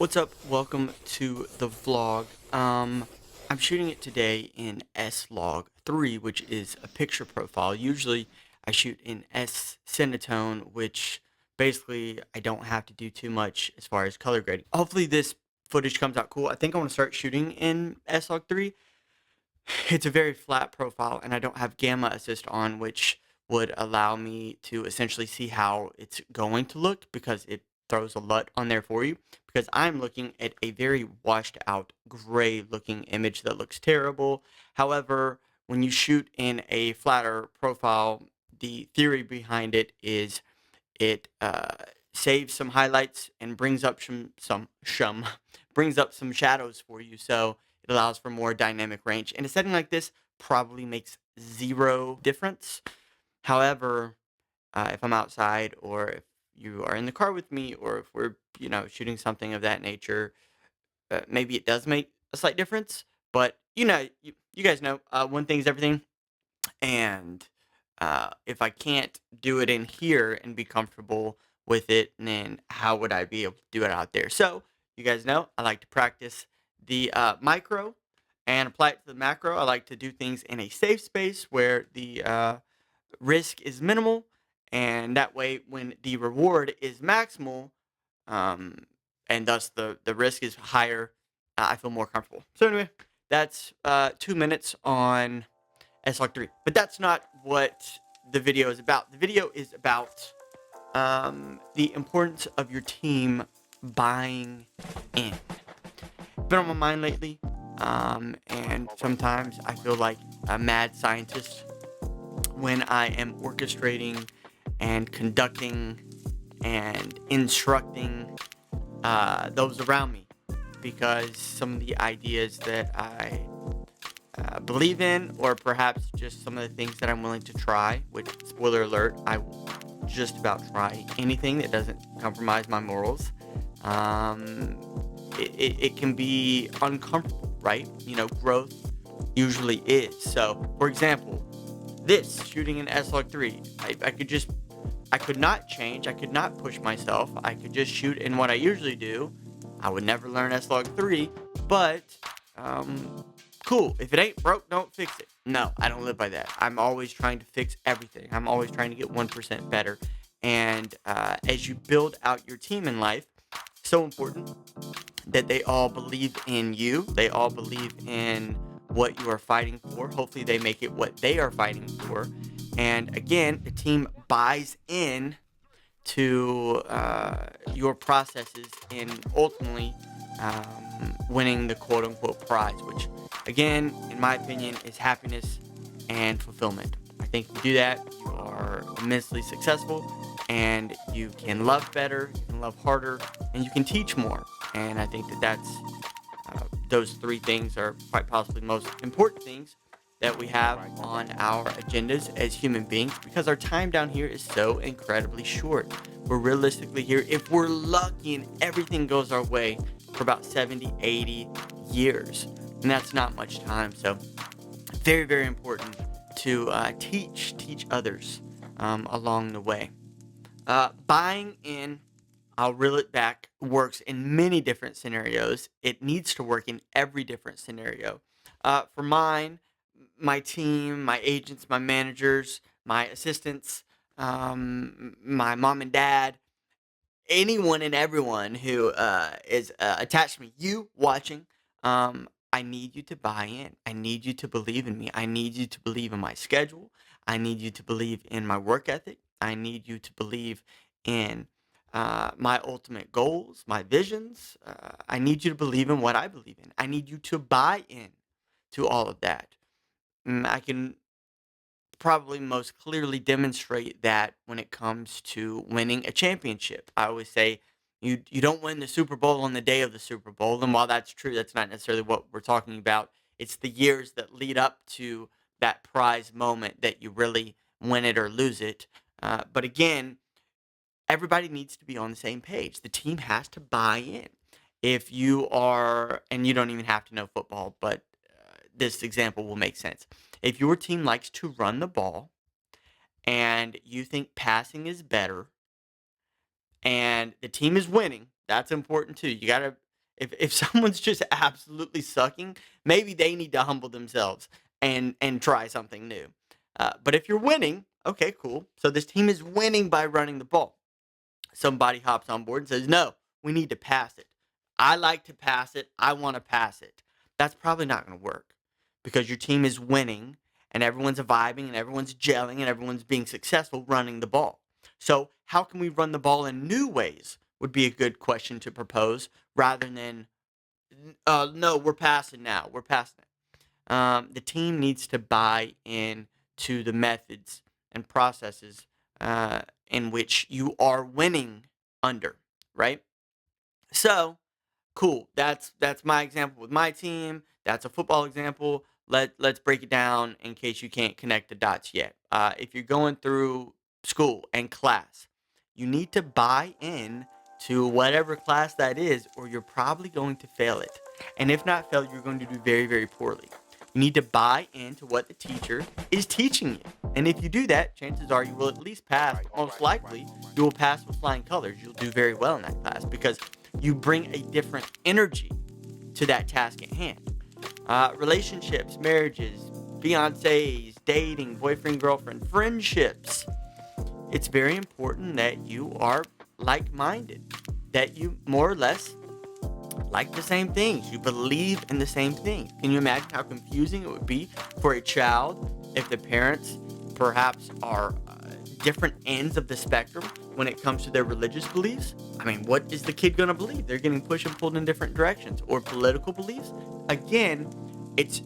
What's up? Welcome to the vlog. I'm shooting it today in S-Log 3, which is a picture profile. Usually I shoot in S Cinetone, which basically I don't have to do too much as far as color grading. Hopefully this footage comes out cool. I think I want to start shooting in S-Log 3. It's a very flat profile and I don't have gamma assist on, which would allow me to essentially see how it's going to look because it throws a LUT on there for you, because I'm looking at a very washed out gray looking image that looks terrible. However, when you shoot in a flatter profile, the theory behind it is it saves some highlights and brings up some brings up some shadows for you, so it allows for more dynamic range. In a setting like this, probably makes zero difference. However, if I'm outside or if you are in the car with me or if we're shooting something of that nature, maybe it does make a slight difference. But you guys know, one thing's everything. And if I can't do it in here and be comfortable with it, then how would I be able to do it out there? So you guys know I like to practice the micro and apply it to the macro. I like to do things in a safe space where the risk is minimal, and that way when the reward is maximal, um, and thus the risk is higher, I feel more comfortable. So anyway, that's 2 minutes on S-Log 3. But that's not what the video is about. The video is about the importance of your team buying in. It's been on my mind lately, and sometimes I feel like a mad scientist when I am orchestrating and conducting and instructing those around me, because some of the ideas that I believe in, or perhaps just some of the things that I'm willing to try, which, spoiler alert, I will just about try anything that doesn't compromise my morals. It can be uncomfortable, right? Growth usually is. So, for example, this shooting in S-Log 3, I could not change, I could not push myself, I could just shoot in what I usually do. I would never learn S-Log 3, but cool. If it ain't broke, don't fix it. No, I don't live by that. I'm always trying to fix everything. I'm always trying to get 1% better. And as you build out your team in life, so important that they all believe in you. They all believe in what you are fighting for. Hopefully, they make it what they are fighting for. And again, the team buys in to your processes and ultimately winning the quote unquote prize, which, again, in my opinion, is happiness and fulfillment. I think if you do that, you are immensely successful and you can love better, you can love harder, and you can teach more. And I think that those three things are quite possibly the most important things that we have on our agendas as human beings, because our time down here is so incredibly short. We're realistically here, if we're lucky and everything goes our way, for about 70, 80 years. And that's not much time. So very, very important to teach others along the way. Buying in, I'll reel it back, works in many different scenarios. It needs to work in every different scenario. For mine, my team, my agents, my managers, my assistants, my mom and dad, anyone and everyone who is attached to me, you watching, I need you to buy in. I need you to believe in me. I need you to believe in my schedule. I need you to believe in my work ethic. I need you to believe in my ultimate goals, my visions. I need you to believe in what I believe in. I need you to buy in to all of that. I can probably most clearly demonstrate that when it comes to winning a championship. I always say you don't win the Super Bowl on the day of the Super Bowl, and while that's true, that's not necessarily what we're talking about. It's the years that lead up to that prize moment that you really win it or lose it. But again, everybody needs to be on the same page. The team has to buy in. If you are, and you don't even have to know football, but this example will make sense. If your team likes to run the ball and you think passing is better and the team is winning, that's important too. You got to If someone's just absolutely sucking, maybe they need to humble themselves and try something new. But if you're winning, okay, cool. So this team is winning by running the ball. Somebody hops on board and says, no, we need to pass it. I like to pass it. I want to pass it. That's probably not going to work because your team is winning and everyone's vibing and everyone's gelling and everyone's being successful running the ball. So how can we run the ball in new ways would be a good question to propose rather than, no, we're passing now. We're passing it. The team needs to buy in to the methods and processes in which you are winning under, right? So, cool. That's my example with my team. That's a football example. Let's break it down in case you can't connect the dots yet. If you're going through school and class, you need to buy in to whatever class that is, or you're probably going to fail it. And if not fail, you're going to do very, very poorly. You need to buy into what the teacher is teaching you. And if you do that, chances are you will at least pass. Most likely, you will pass with flying colors. You'll do very well in that class because you bring a different energy to that task at hand. Relationships, marriages, fiancés, dating, boyfriend, girlfriend, friendships. It's very important that you are like-minded, that you more or less like the same things. You believe in the same things. Can you imagine how confusing it would be for a child if the parents perhaps are different ends of the spectrum when it comes to their religious beliefs? I mean, what is the kid going to believe? They're getting pushed and pulled in different directions. Or political beliefs. Again, it's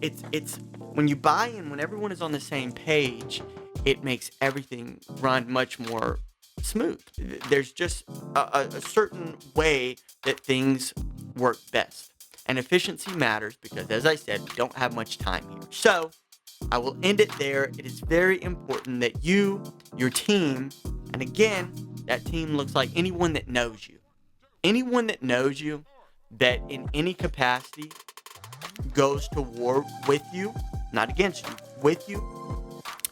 when you buy in, when everyone is on the same page, it makes everything run much more smooth. There's just a certain way that things work best. And efficiency matters because, as I said, we don't have much time here. So I will end it there. It is very important that you, your team, and again, that team looks like anyone that knows you. Anyone that knows you, that in any capacity goes to war with you, not against you, with you,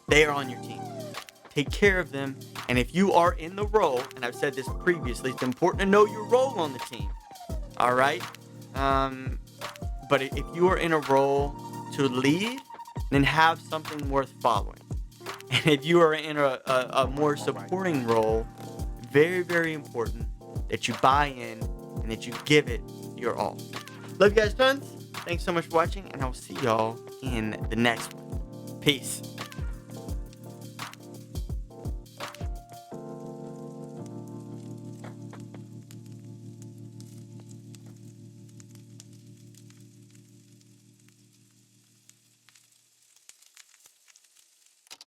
they are on your team. Take care of them. And if you are in the role, and I've said this previously, it's important to know your role on the team. All right? But if you are in a role to lead, then have something worth following. And if you are in a more supporting role, very, very important that you buy in and that you give it your all. Love you guys tons. Thanks so much for watching, and I'll see y'all in the next one. Peace.